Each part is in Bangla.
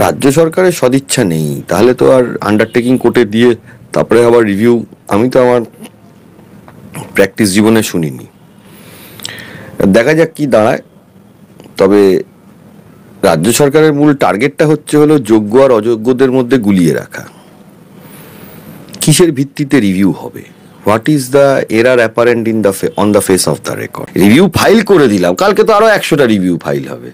রাজ্য সরকারের সদিচ্ছা নেই, তাহলে তো আর আন্ডারটেকিং কোর্টে দিয়ে তারপরে আবার রিভিউ, আমি তো আমার প্র্যাকটিস জীবনে শুনিনি। দেখা যাক কি দাঁড়ায়। তবে রাজ্য সরকারের মূল টার্গেটটা হলো যোগ্য আর অযোগ্যদের মধ্যে গুলিয়ে রাখা। কিসের ভিত্তিতে রিভিউ হবে? What is the error apparent on the face of the record? Review file করে দিলাম, কালকে তো আরো 100টা রিভিউ ফাইল হবে।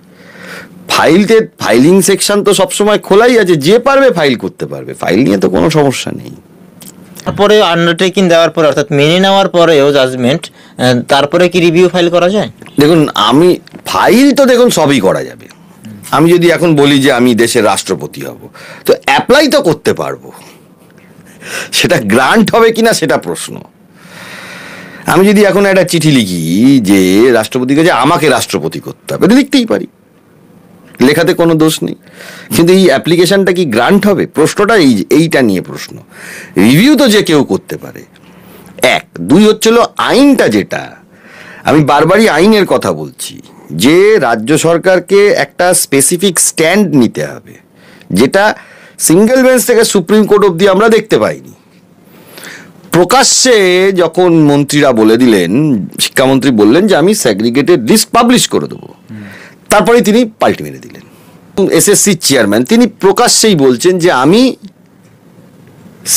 ফাইলিং সেকশন তো সবসময় খোলাই আছে, যে পারবে ফাইল করতে পারবে, ফাইল নিয়ে তো কোনো সমস্যা নেই। তারপরে আন্ডারটেকিং দেওয়ার পরে, অর্থাৎ মেনে নেওয়ার পরেও জাজমেন্ট, তারপরে কি রিভিউ ফাইল করা যায়? দেখুন, ফাইল তো সবই করা যাবে। আমি যদি এখন বলি যে আমি দেশের রাষ্ট্রপতি হব, তো অ্যাপ্লাই তো করতে পারবো, সেটা গ্রান্ট হবে কিনা সেটা প্রশ্ন। আমি যদি এখন একটা চিঠি লিখি যে রাষ্ট্রপতির কাছে আমাকে রাষ্ট্রপতি করতে হবে, লিখতেই পারি, লেখাতে কোনো দোষ নেই। কিন্তু এই অ্যাপ্লিকেশনটা কি গ্রান্ট হবে? প্রশ্নটা এইটা নিয়ে প্রশ্ন। রিভিউ তো যে কেউ করতে পারে, এক। দুই হচ্ছিল আইনটা, যেটা আমি বারবারই আইনের কথা বলছি, যে রাজ্য সরকারকে একটা স্পেসিফিক স্ট্যান্ড নিতে হবে, যেটা সিঙ্গেল বেঞ্চ থেকে সুপ্রিম কোর্ট অবধি আমরা দেখতে পাইনি। প্রকাশ্যে যখন মন্ত্রীরা বলে দিলেন, শিক্ষামন্ত্রী বললেন যে আমি সেগ্রিগেটেড লিস্ট পাবলিশ করে দেবো, তারপরে তিনি পাল্টি মেরে দিলেন। এসএসসি চেয়ারম্যান তিনি প্রকাশ্যেই বলছেন যে আমি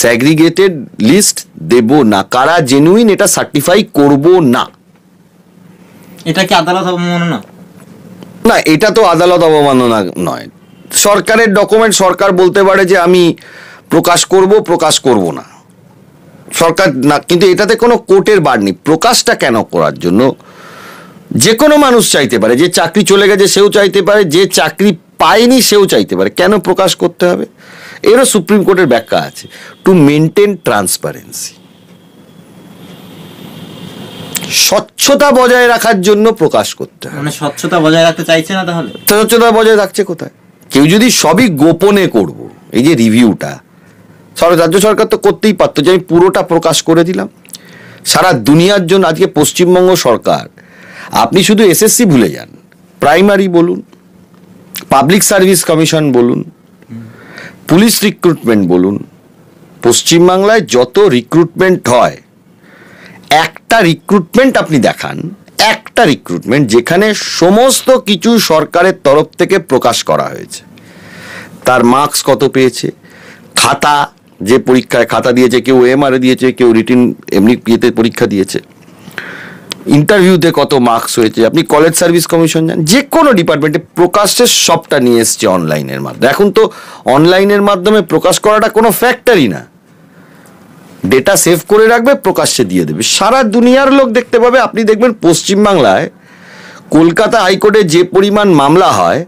সেগ্রিগেটেড লিস্ট দেব না, কারা জেনুইন এটা সার্টিফাই করব না। এটা কি আদালত অবমাননা? না, এটা তো আদালত অবমাননা নয়। সরকারের ডকুমেন্ট সরকার বলতে পারে যে আমি প্রকাশ করব না, সরকার না। কিন্তু এটাতে কোনো কোর্টের বার নেই। প্রকাশটা কেন করার জন্য? যে কোনো মানুষ চাইতে পারে, যে চাকরি চলে গেছে সেও চাইতে পারে, যে চাকরি পায়নি সেও চাইতে পারে। কেন প্রকাশ করতে হবে? এরও সুপ্রিম কোর্টের ব্যাখ্যা আছে, টু মেনটেন ট্রান্সপারেন্সি, স্বচ্ছতা বজায় রাখার জন্য প্রকাশ করতে হবে। মানে স্বচ্ছতা বজায় রাখতে চাইছে না, তাহলে স্বচ্ছতা বজায় রাখছে কোথায়? কেউ যদি সবই গোপনে করব, এই যে রিভিউটা রাজ্য সরকার তো করতেই পারতো, যে আমি পুরোটা প্রকাশ করে দিলাম সারা দুনিয়ার জন্য। আজকে পশ্চিমবঙ্গ সরকার, আপনি শুধু এসএসসি ভুলে যান, প্রাইমারি বলুন, পাবলিক সার্ভিস কমিশন বলুন, পুলিশ রিক্রুটমেন্ট বলুন, পশ্চিমবাংলায় যত রিক্রুটমেন্ট হয়, একটা রিক্রুটমেন্ট আপনি দেখান, একটা রিক্রুটমেন্ট যেখানে সমস্ত কিছু সরকারের তরফ থেকে প্রকাশ করা হয়েছে, তার মার্কস কত পেয়েছে, খাতা, যে পরীক্ষায় খাতা দিয়েছে, কেউ এমআরএ দিয়েছে, কেউ রিটিন এমনি ইয়েতে পরীক্ষা দিয়েছে, ইন্টারভিউতে কত মার্কস হয়েছে। আপনি কলেজ সার্ভিস কমিশন যান, যে কোনো ডিপার্টমেন্টে প্রকাশের সবটা নিয়ে এসছে অনলাইনের মাধ্যমে। এখন তো অনলাইনের মাধ্যমে প্রকাশ করাটা কোনো ফ্যাক্টরি না, ডেটা সেভ করে রাখবে, প্রকাশ্যে দিয়ে দেবে, সারা দুনিয়ার লোক দেখতে পাবে। আপনি দেখবেন পশ্চিমবাংলায় কলকাতা হাইকোর্টে যে পরিমাণ মামলা হয়,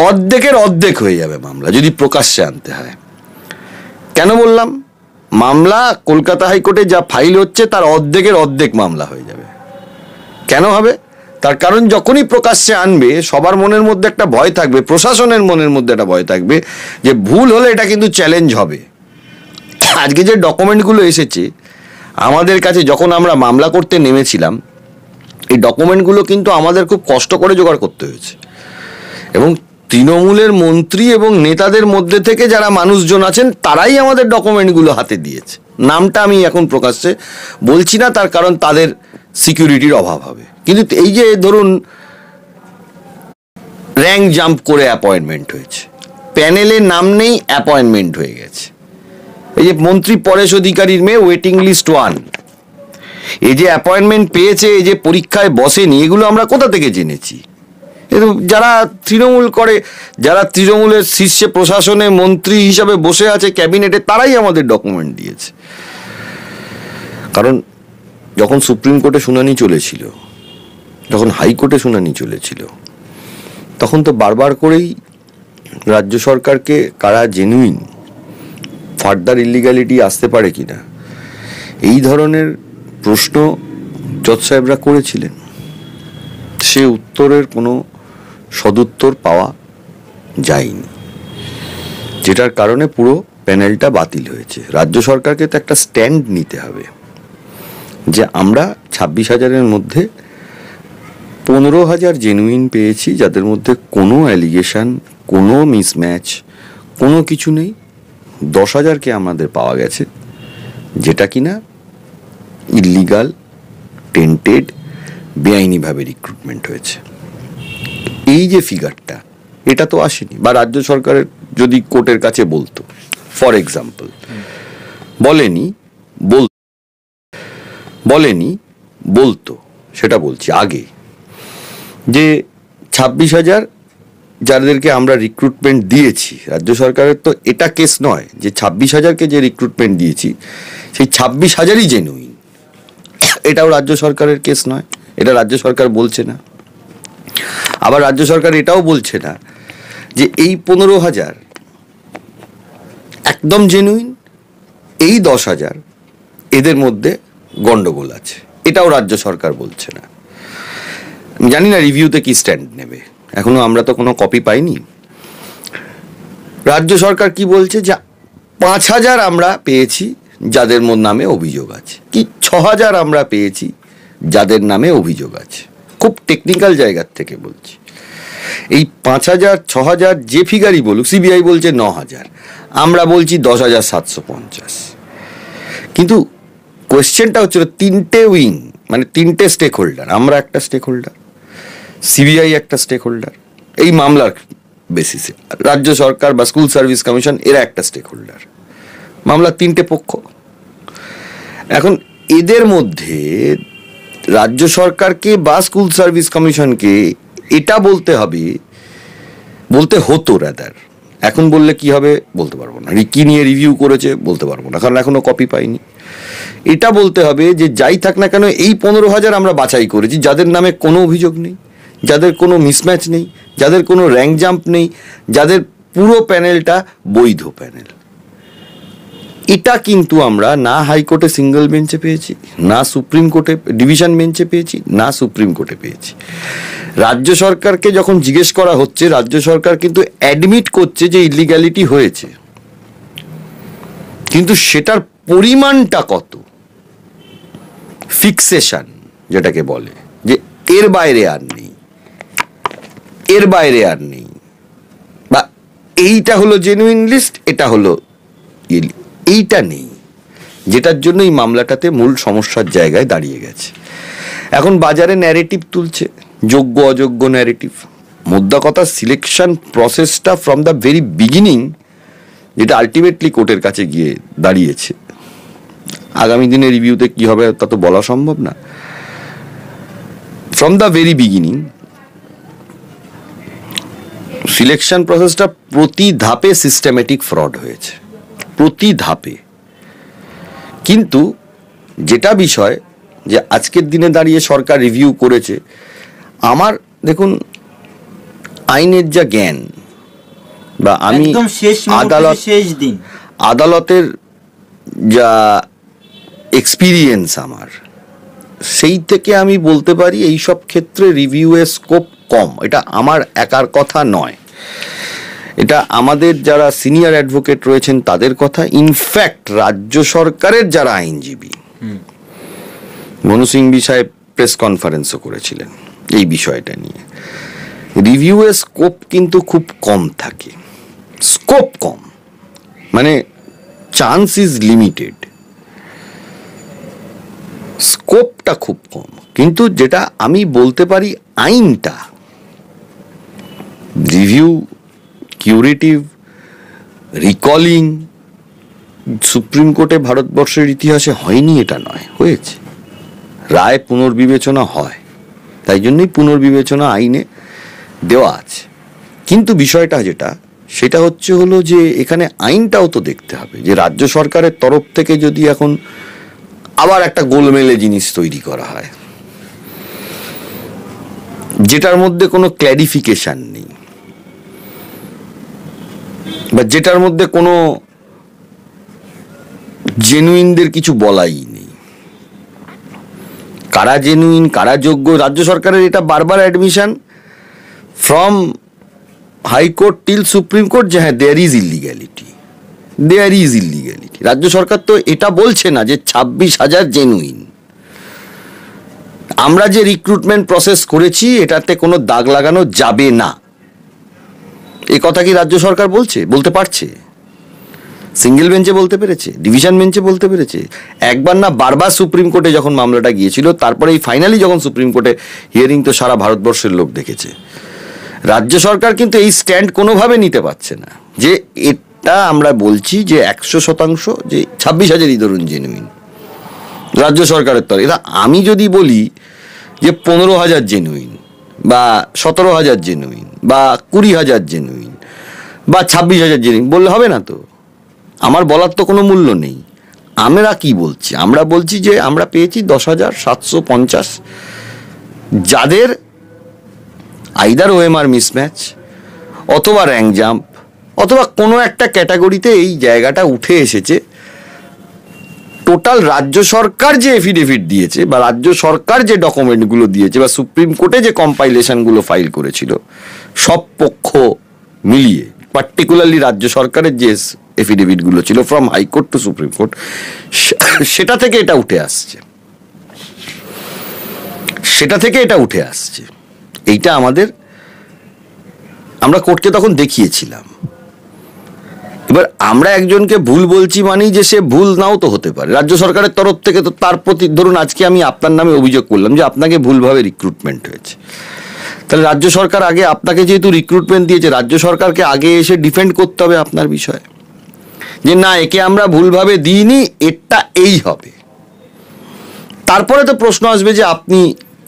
অর্ধেকের অর্ধেক হয়ে যাবে মামলা যদি প্রকাশ্যে আনতে হয়। কেন বললাম? মামলা কলকাতা হাইকোর্টে যা ফাইল হচ্ছে তার অর্ধেকের অর্ধেক মামলা হয়ে যাবে। কেন হবে? তার কারণ যখনই প্রকাশ্যে আনবে, সবার মনের মধ্যে একটা ভয় থাকবে, প্রশাসনের মনের মধ্যে একটা ভয় থাকবে যে ভুল হলে এটা কিন্তু চ্যালেঞ্জ হবে। আজকে যে ডকুমেন্টগুলো এসেছে আমাদের কাছে, যখন আমরা মামলা করতে নেমেছিলাম, এই ডকুমেন্টগুলো কিন্তু আমাদের খুব কষ্ট করে জোগাড় করতে হয়েছে, এবং তৃণমূলের মন্ত্রী এবং নেতাদের মধ্যে থেকে যারা মানুষজন আছেন তারাই আমাদের ডকুমেন্টগুলো হাতে দিয়েছে। নামটা আমি এখন প্রকাশ্যে বলছি না, তার কারণ তাদের সিকিউরিটির অভাব হবে। কিন্তু এই যে ধরুন র্যাঙ্ক জাম্প করে অ্যাপয়েন্টমেন্ট হয়েছে, প্যানেলের নাম নেই, অ্যাপয়েন্টমেন্ট হয়ে গেছে। এই যে মন্ত্রী পরেশ অধিকারীর মেয়ে ওয়েটিং লিস্ট 1, এই যে অ্যাপয়েন্টমেন্ট পেয়েছে, এই যে পরীক্ষায় বসেনি, এগুলো আমরা কোথা থেকে জেনেছি? যারা তৃণমূল করে, যারা তৃণমূলের শীর্ষে প্রশাসনে মন্ত্রী হিসাবে বসে আছে ক্যাবিনেটে, তারাই আমাদের ডকুমেন্ট দিয়েছে। কারণ যখন সুপ্রিম কোর্টে শুনানি চলেছিল, যখন হাইকোর্টে শুনানি চলেছিল, তখন তো বারবার করেই রাজ্য সরকারকে কারা জেনুইন, ফার্দার ইলিগ্যালিটি আসতে পারে কিনা, এই ধরনের প্রশ্ন জজ সাহেবরা করেছিলেন। সে উত্তরের কোনো সদুত্তর পাওয়া যায়নি, যেটার কারণে পুরো প্যানেলটা বাতিল হয়েছে। রাজ্য সরকারকে তো একটা স্ট্যান্ড নিতে হবে যে আমরা 26,000-এর মধ্যে 15,000 জেনুইন পেয়েছি, যাদের মধ্যে কোনো অ্যালিগেশন, কোনো মিসম্যাচ, কোনো কিছু নেই। 10,000কে আমাদের পাওয়া গেছে, যেটা কিনা ইল্লিগাল, টেন্টেড, বেআইনিভাবে রিক্রুটমেন্ট হয়েছে। এই যে ফিগারটা, এটা তো আসেনি। বা রাজ্য সরকারের যদি কোর্টের কাছে বলতো, ফর এক্সাম্পল, বলতো, সেটা বলছি আগে, যে 26,000 যাদেরকে আমরা রিক্রুটমেন্ট দিয়েছি, রাজ্য সরকারের তো এটা কেস নয় যে 26,000কে যে রিক্রুটমেন্ট দিয়েছি সেই 26,000ই জেনুইন, এটাও রাজ্য সরকারের কেস নয়, এটা রাজ্য সরকার বলছে না। আবার রাজ্য সরকার এটাও বলছে না যে এই 15,000 একদম জেনুইন, এই 10,000 এদের মধ্যে গন্ডগোল আছে, এটাও রাজ্য সরকার বলছে না। জানি না রিভিউতে কি স্ট্যান্ড নেবে, এখনো আমরা তো কোনো কপি পাইনি। রাজ্য সরকার কি বলছে, যে 5,000 আমরা পেয়েছি যাদের নামে অভিযোগ আছে, কি 6,000 আমরা পেয়েছি যাদের নামে অভিযোগ আছে। খুব টেকনিক্যাল জায়গার থেকে বলছি। এই 5,000, 6,000 যে ফিগারই বলুক, সিবিআই বলছে 9,000, আমরা বলছি 10,750। কিন্তু কোয়েশ্চেনটা হচ্ছিল তিনটে উইং, মানে তিনটে স্টেক হোল্ডার, আমরা একটা স্টেক হোল্ডার, সিবিআই একটা স্টেক হোল্ডার এই মামলার বেসিসে, রাজ্য সরকার বা স্কুল সার্ভিস কমিশন এরা একটা স্টেক হোল্ডার, মামলার তিনটে পক্ষ। এখন এদের মধ্যে রাজ্য সরকারকে বা স্কুল সার্ভিস কমিশনকে এটা বলতে হতো রাদার, এখন বললে কি হবে বলতে পারবো না, কি নিয়ে রিভিউ করেছে বলতে পারবো না, কারণ এখনো কপি পাইনি। এটা বলতে হবে যে যাই থাক না কেন, এই 15,000 আমরা বাছাই করেছি যাদের নামে কোনো অভিযোগ নেই, যাদের কোনো মিসম্যাচ নেই, যাদের কোনো র্যাঙ্ক জাম্প নেই, যাদের পুরো প্যানেলটা বৈধ প্যানেল। এটা কিন্তু আমরা না হাইকোর্টে সিঙ্গেল বেঞ্চে পেয়েছি, না সুপ্রিম কোর্টে ডিভিশন বেঞ্চে পেয়েছি, না সুপ্রিম কোর্টে পেয়েছি। রাজ্য সরকারকে যখন জিজ্ঞেস করা হচ্ছে, রাজ্য সরকার কিন্তু অ্যাডমিট করছে যে ইলিগ্যালিটি হয়েছে, কিন্তু সেটার পরিমাণটা কত, ফিক্সেশন যেটাকে বলে, যে এর বাইরে আর নেই, বা এইটা হলো জেনুইন লিস্ট, এটা হলো এইটা নেই, যেটার জন্য এই মামলাটাতে মূল সমস্যার জায়গায় দাঁড়িয়ে গেছে। এখন বাজারে ন্যারেটিভ তুলছে, যোগ্য অযোগ্য ন্যারেটিভ। মোদ্দা কথা, সিলেকশন প্রসেসটা ফ্রম দ্য ভেরি বিগিনিং, যেটা আলটিমেটলি কোর্টের কাছে গিয়ে দাঁড়িয়েছে, আগামী দিনে রিভিউতে কি হবে তা তো বলা সম্ভব না। From the very beginning selection প্রসেসটা প্রতি ধাপে সিস্টেমেটিক ফ্রড হয়েছে, প্রতি ধাপে। কিন্তু যেটা বিষয়, যে আজকের দিনে দাঁড়িয়ে সরকার রিভিউ করেছে, আমার দেখুন আইনের যা জ্ঞান, বা আমি আদালতের যা এক্সপিরিয়েন্স আমার, সেই থেকে আমি বলতে পারি এইসব ক্ষেত্রে রিভিউয়ের স্কোপ কম। এটা আমার একার কথা নয়, এটা আমাদের যারা সিনিয়র অ্যাডভোকেট রয়েছেন তাদের কথা। ইনফ্যাক্ট রাজ্য সরকারের যারা আইনজীবী, মনু সিংভি সাহেব প্রেস কনফারেন্সও করেছিলেন এই বিষয়টা নিয়ে, রিভিউয়ের স্কোপ কিন্তু খুব কম থাকে, স্কোপ কম, মানে চান্স ইজ লিমিটেড, স্কোপটা খুব কম। কিন্তু যেটা আমি বলতে পারি, আইনটা রিভিউ, কিউরেটিভ, রিকলিং সুপ্রিম কোর্টে ভারতবর্ষের ইতিহাসে হয়নি এটা নয়, হয়েছে। রায় পুনর্বিবেচনা হয়, তাই জন্যই পুনর্বিবেচনা আইনে দেওয়া আছে। কিন্তু বিষয়টা যেটা, সেটা হলো যে এখানে আইনটাও তো দেখতে হবে, যে রাজ্য সরকারের তরফ থেকে যদি এখন আবার একটা গোলমেলে জিনিস তৈরি করা হয়, যেটার মধ্যে কোনো ক্ল্যারিফিকেশন নেই, বা যেটার মধ্যে কোনো জেনুইনদের কিছু বলাই নেই, কারা জেনুইন কারা যোগ্য। রাজ্য সরকারের এটা বারবার admission from high court till supreme court, যে হ্যাঁ দেয়ার ইজ ইলিগ্যালিটি। রাজ্য সরকার তো এটা বলছে না যে 26,000 জেনুইন, আমরা যে রিক্রুটমেন্ট প্রসেস করেছি এটাতে কোনো দাগ লাগানো যাবে না, এ কথা কি রাজ্য সরকার বলতে পারছে? সিঙ্গেল বেঞ্চে বলতে পেরেছে, ডিভিশন বেঞ্চে বলতে পেরেছে? একবার না বারবার সুপ্রিম কোর্টে যখন মামলাটা গিয়েছিল, তারপরে এই ফাইনালি যখন সুপ্রিম কোর্টে হিয়ারিং, তো সারা ভারতবর্ষের লোক দেখেছে। রাজ্য সরকার কিন্তু এই স্ট্যান্ড কোনোভাবে নিতে পারছে না যে এটা আমরা বলছি যে 100% যে 26,000-ই ধরুন জেনুইন রাজ্য সরকারের তরফ। এটা আমি যদি বলি যে 15,000 জেনুইন বা 17,000 জেনুইন বা 20,000 জেনুইন বা 26,000 জেনুইন বললে হবে না তো? আমার বলার তো কোনো মূল্য নেই। আমরা কি বলছি? আমরা বলছি যে আমরা পেয়েছি 10,750, যাদের আইদার ওএমআর মিসম্যাচ অথবা র্যাঙ্ক জাম্প অথবা কোনো একটা ক্যাটাগরিতে এই জায়গাটা উঠে এসেছে। টোটাল রাজ্য সরকার যে এফিডেভিট দিয়েছে বা রাজ্য সরকার যে ডকুমেন্টগুলো দিয়েছে বা সুপ্রিম কোর্টে যে কম্পাইলেশনগুলো ফাইল করেছিল, সব পক্ষ মিলিয়ে পার্টিকুলারলি রাজ্য সরকারের যে এফিডেভিটগুলো ছিল from high court to supreme court, সেটা থেকে এটা উঠে আসছে। এইটা আমরা কোর্টকে তখন দেখিয়েছিলাম। এবার আমরা একজনকে ভুল বলছি মানেই যে সে ভুল নাও তো হতে পারে। রাজ্য সরকারের তরফ থেকে তো তার প্রতি, ধরুন আজকে আমি আপনার নামে অভিযোগ করলাম যে আপনাকে ভুলভাবে রিক্রুটমেন্ট হয়েছে, তাহলে রাজ্য সরকার আগে আপনাকে যেহেতু রিক্রুটমেন্ট দিয়েছে, রাজ্য সরকারকে আগে এসে ডিফেন্ড করতে হবে আপনার বিষয়ে, যে না একে আমরা ভুলভাবে দিইনি, এটা এই হবে। তারপরে তো প্রশ্ন আসবে যে আপনি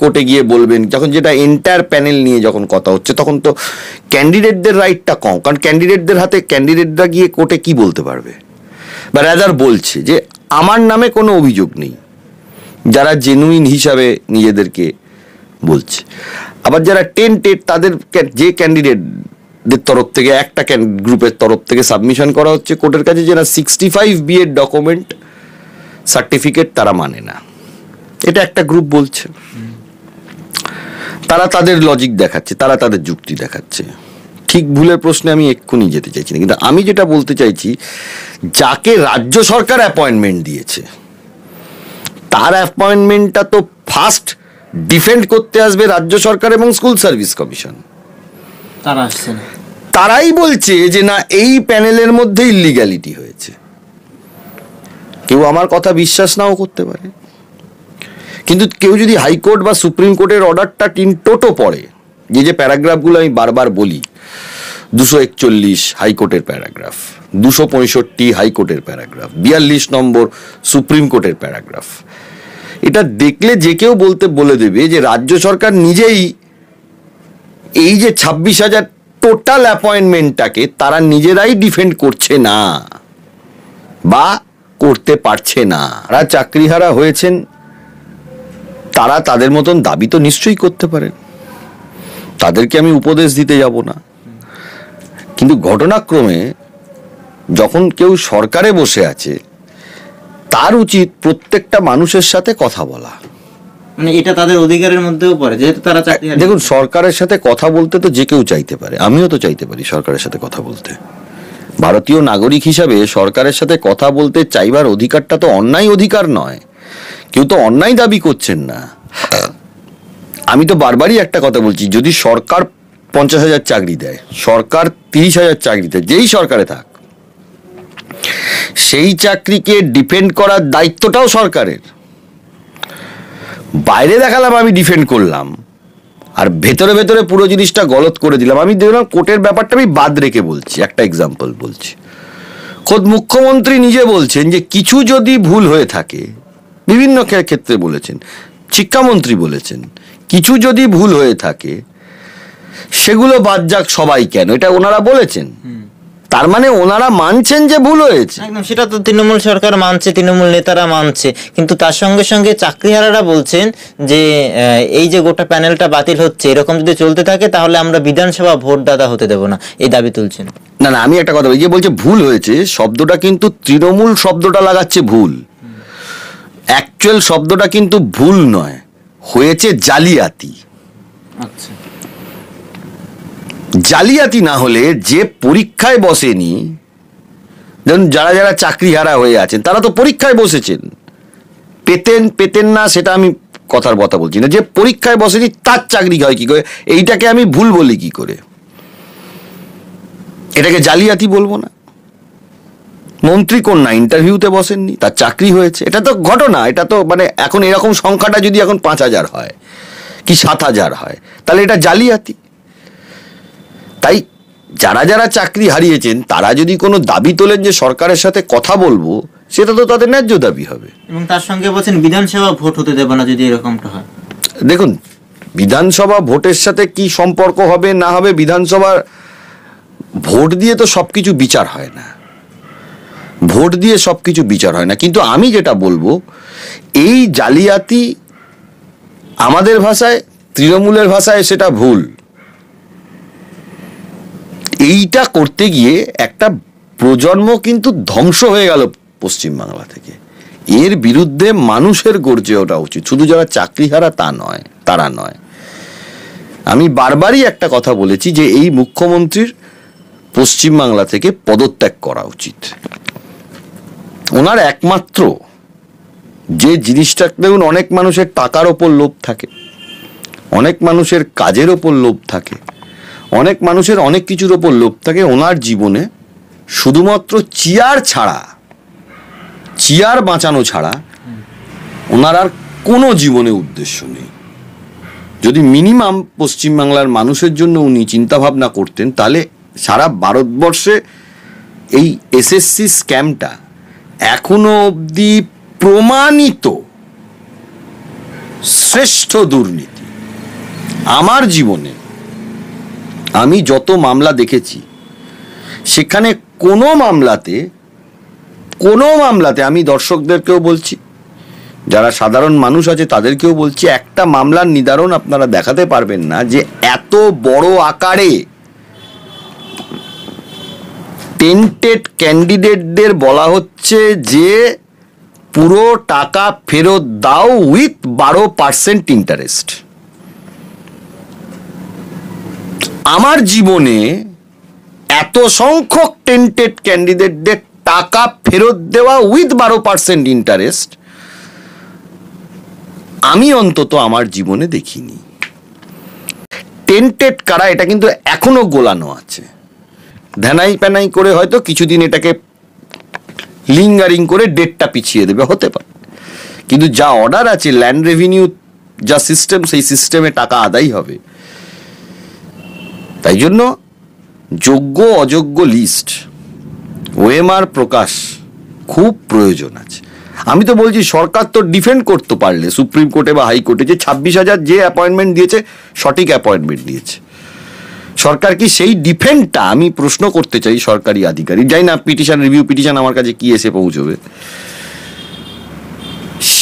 কোর্টে গিয়ে বলবেন, যখন যেটা এন্টায়ার প্যানেল নিয়ে যখন কথা হচ্ছে, তখন তো ক্যান্ডিডেটদের রাইটটা কম, কারণ ক্যান্ডিডেটদের হাতে ক্যান্ডিডেটরা গিয়ে কোর্টে কি বলতে পারবে? বা রাদার বলছে যে আমার নামে কোনো অভিযোগ নেই, যারা জেনুইন হিসাবে নিজেদেরকে বলছে। আবার যারা টেন্টেড, তাদের যে ক্যান্ডিডেটদের তরফ থেকে একটা গ্রুপের তরফ থেকে সাবমিশন করা হচ্ছে কোর্টের কাছে, যারা 65B এর ডকুমেন্ট সার্টিফিকেট তারা মানে না, এটা একটা গ্রুপ বলছে। তারা তাদের লজিক দেখাচ্ছে, তারা তাদের যুক্তি দেখাচ্ছে। ঠিক ভুলের প্রশ্নে আমি এক্ষুনি যেতে চাইছি না, কিন্তু আমি যেটা বলতে চাইছি, যাকে রাজ্য সরকার অ্যাপয়েন্টমেন্ট দিয়েছে তার অ্যাপয়েন্টমেন্টটা তো ফার্স্ট ডিফেন্ড করতে আসবে রাজ্য সরকার এবং স্কুল সার্ভিস কমিশন। তারা আসছে না, তারাই বলছে যে না এই প্যানেলের মধ্যে ইলিগ্যালিটি হয়েছে। কেউ আমার কথা বিশ্বাস নাও করতে পারে, কিন্তু কেউ যদি হাইকোর্ট বা সুপ্রিম কোর্টের অর্ডারটা টোটো পড়ে, যে প্যারাগ্রাফগুলো আমি বারবার বলি, 241 হাইকোর্টের প্যারাগ্রাফ, 265 হাইকোর্টের প্যারাগ্রাফ, 42 নম্বর সুপ্রিম কোর্টের প্যারাগ্রাফ, এটা দেখলে যে কেউ বলে দেবে যে রাজ্য সরকার নিজেই এই যে 26,000 টোটাল অ্যাপয়েন্টমেন্টটাকে তারা নিজেরাই ডিফেন্ড করছে না বা করতে পারছে না। যারা চাকরিহারা হয়েছেন তারা তাদের মতন দাবি তো নিশ্চয়ই করতে পারেন, তাদেরকে আমি উপদেশ দিতে যাব না। কিন্তু ঘটনাক্রমে যখন কেউ সরকারে বসে আছে, তার উচিত প্রত্যেকটা মানুষের সাথে কথা বলা। মানে এটা তাদের অধিকারের মধ্যেও পড়ে, যেহেতু তারা চাকরি। দেখুন, সরকারের সাথে কথা বলতে তো যে কেউ চাইতে পারে, আমিও তো চাইতে পারি সরকারের সাথে কথা বলতে। ভারতীয় নাগরিক হিসাবে সরকারের সাথে কথা বলতে চাইবার অধিকারটা তো অন্যায় অধিকার নয়, কেউ তো অন্যায় দাবি করছেন না। আমি তো বারবারই একটা কথা বলছি, যদি সরকার 50,000 চাকরি দেয়, সরকার 30,000 চাকরি দেয়, যেই সরকারে থাক, সেই চাকরিকে ডিফেন্ড করার দায়িত্বটাও সরকারের। বাইরে দেখালাম আমি ডিফেন্ড করলাম, আর ভেতরে ভেতরে পুরো জিনিসটা গলত করে দিলাম। আমি দেখলাম কোর্টের ব্যাপারটা আমি বাদ রেখে বলছি, একটা এক্সাম্পল বলছি। খোদ মুখ্যমন্ত্রী নিজে বলছেন যে কিছু যদি ভুল হয়ে থাকে, বিভিন্ন ক্ষেত্রে বলেছেন, শিক্ষামন্ত্রী বলেছেন কিছু যদি ভুল হয়ে থাকে সেগুলো বাদ যাক, সবাই কেন, এটা ওনারা বলেছেন। তার মানে ওনারা মানছেন যে ভুল হয়েছে। একদম, সেটা তো তৃণমূল সরকার মানছে, তৃণমূল নেতারা মানছে, কিন্তু তার সঙ্গে সঙ্গে চাকরিহারারা বলছেন যে এই যে গোটা প্যানেলটা বাতিল হচ্ছে, এরকম যদি চলতে থাকে তাহলে আমরা বিধানসভা ভোট দাতা হতে দেব না, এই দাবি তুলছেন। না না, আমি একটা কথা বলি, যে বলছে ভুল হয়েছে শব্দটা কিন্তু তৃণমূল শব্দটা লাগাচ্ছে ভুল, অ্যাকচুয়াল শব্দটা কিন্তু ভুল নয়, হয়েছে জালিয়াতি। আচ্ছা, জালিয়াতি না হলে যে পরীক্ষায় বসেনি, যেমন যারা যারা চাকরিহারা হয়ে আছেন তারা তো পরীক্ষায় বসেছেন, পেতেন না সেটা আমি কথার কথা বলছি না, যে পরীক্ষায় বসেনি তার চাকরি হয় কি করে, এইটাকে আমি ভুল বলি কি করে? এটাকে জালিয়াতি বলবো না? মন্ত্রী কন্যা ইন্টারভিউতে বসেননি, তার চাকরি হয়েছে, এটা তো ঘটনা। এটা তো মানে এখন এরকম সংখ্যাটা যদি এখন 5,000 হয় কি 7,000 হয়, তাহলে এটা জালিয়াতি। তাই যারা যারা চাকরি হারিয়েছেন তারা যদি কোনো দাবি তোলেন যে সরকারের সাথে কথা বলবো, সেটা তো তাদের ন্যায্য দাবি হবে। এবং তার সঙ্গে বলছেন বিধানসভা ভোট হতে দেব না যদি এরকমটা হয়। দেখুন, বিধানসভা ভোটের সাথে কি সম্পর্ক হবে না হবে, বিধানসভার ভোট দিয়ে তো সবকিছু বিচার হয় না, ভোট দিয়ে সবকিছু বিচার হয় না। কিন্তু আমি যেটা বলবো, এই জালিয়াতি আমাদের ভাষায়, তৃণমূলের ভাষায় সেটা ভুল। এইটা করতে গিয়ে একটা প্রজন্ম কিন্তু ধ্বংস হয়ে গেল পশ্চিমবাংলা থেকে। এর বিরুদ্ধে মানুষের গর্জে ওঠা উচিত, শুধু যারা চাকরিহারা তা নয়, তারা নয়। আমি বারবারই একটা কথা বলেছি যে এই মুখ্যমন্ত্রীর পশ্চিমবাংলা থেকে পদত্যাগ করা উচিত। ওনার একমাত্র যে জিনিসটা, দেখুন, অনেক মানুষের টাকার ওপর লোভ থাকে, অনেক মানুষের কাজের ওপর লোভ থাকে, অনেক মানুষের অনেক কিছুর ওপর লোভ থাকে। ওনার জীবনে শুধুমাত্র চেয়ার ছাড়া, চেয়ার বাঁচানো ছাড়া ওনার আর কোনো জীবনে উদ্দেশ্য নেই। যদি মিনিমাম পশ্চিমবাংলার মানুষের জন্য উনি চিন্তাভাবনা করতেন, তাহলে সারা ভারতবর্ষে এই এসএসসি স্ক্যামটা এখনো অবধি প্রমাণিত শ্রেষ্ঠ দুর্নীতি। আমার জীবনে আমি যত মামলা দেখেছি, সেখানে কোনো মামলাতে আমি দর্শকদেরকেও বলছি, যারা সাধারণ মানুষ আছে তাদেরকেও বলছি, একটা মামলার নিদারণ আপনারা দেখাতে পারবেন না যে এত বড় আকারে টেন্টেড ক্যান্ডিডেটদের বলা হচ্ছে যে পুরো টাকা ফেরত দাও উইথ 12% ইন্টারেস্ট। আমার জীবনে এত সংখ্যক টেন্টেড ক্যান্ডিডেটদের টাকা ফেরত দেওয়া উইথ 12% ইন্টারেস্ট আমি অন্তত আমার জীবনে দেখিনি। টেন্টেড কারা, এটা কিন্তু এখনো গোলানো আছে। ধ্যানাই প্যানাই করে হয়তো কিছুদিন এটাকে লিঙ্গারিং করে ডেটটা পিছিয়ে দেবে, হতে পারে, কিন্তু যা অর্ডার আছে, ল্যান্ড রেভিনিউ যা সিস্টেম, সেই সিস্টেমে টাকা আদায় হবে। তাই জন্য যোগ্য অযোগ্য লিস্ট, ওএমআর প্রকাশ খুব প্রয়োজন আছে। আমি তো বলছি, সরকার তো ডিফেন্ড করতে পারলে সুপ্রিম কোর্টে বা হাইকোর্টে যে 26,000 যে অ্যাপয়েন্টমেন্ট দিয়েছে সঠিক অ্যাপয়েন্টমেন্ট দিয়েছে। সরকার কি সেই ডিফেন্ডটা, আমি প্রশ্ন করতে চাই সরকারি আধিকারিক, যাই না পিটিশন, রিভিউ পিটিশন আমার কাছে কি এসে পৌঁছবে,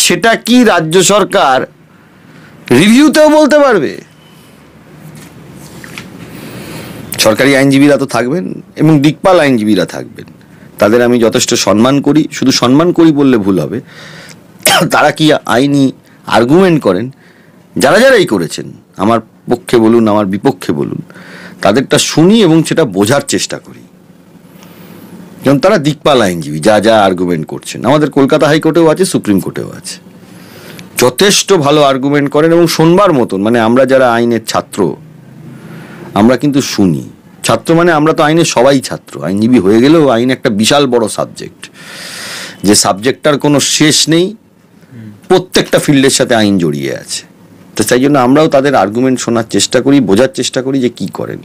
সেটা কি রাজ্য সরকার রিভিউতেও বলতে পারবে? সরকারি আইনজীবীরা তো থাকবেন এবং দিকপাল আইনজীবীরা থাকবেন, তাদের আমি যথেষ্ট সম্মান করি। শুধু সম্মান করি বললে ভুল হবে, তারা কি আইনি আর্গুমেন্ট করেন, যারা যারাই করেছেন, আমার পক্ষে বলুন আমার বিপক্ষে বলুন, তাদেরটা শুনি এবং সেটা বোঝার চেষ্টা করি। যেমন তারা দিকপাল আইনজীবী যা যা আর্গুমেন্ট করছেন, আমাদের কলকাতা হাইকোর্টেও আছে, সুপ্রিম কোর্টেও আছে, যথেষ্ট ভালো আর্গুমেন্ট করেন এবং শোনবার মতন। মানে আমরা যারা আইনের ছাত্র, আমরা কিন্তু শুনি। ছাত্র মানে আমরা তো আইনের সবাই ছাত্র, আইনজীবী হয়ে গেলেও আইন একটা বিশাল বড় সাবজেক্ট, যে সাবজেক্টটার কোনো শেষ নেই, প্রত্যেকটা ফিল্ডের সাথে আইন জড়িয়ে আছে। তো তাই জন্য আমরাও তাদের আর্গুমেন্ট শোনার চেষ্টা করি, বোঝার চেষ্টা করি যে কি করেন।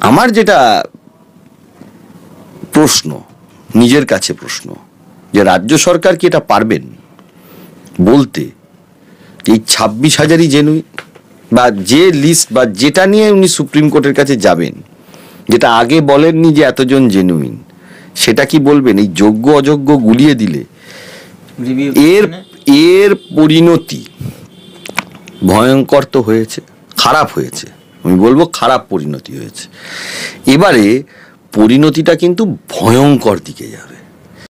আমার যেটা প্রশ্ন, নিজের কাছে প্রশ্ন, যে রাজ্য সরকার কি এটা পারবেন বলতে এই 26,000ই জেনুইন, বা যে লিস্ট বা যেটা নিয়ে উনি সুপ্রিম কোর্টের কাছে যাবেন, যেটা আগে বলেননি যে এতজন জেনুইন, সেটা কি বলবেন? এই যোগ্য অযোগ্য গুলিয়ে দিলে এর পরিণতি ভয়ঙ্কর তো হয়েছে, খারাপ হয়েছে, আমি বলবো খারাপ পরিণতি হয়েছে। এবারে পরিণতিটা কিন্তু ভয়ঙ্কর দিকে যাবে।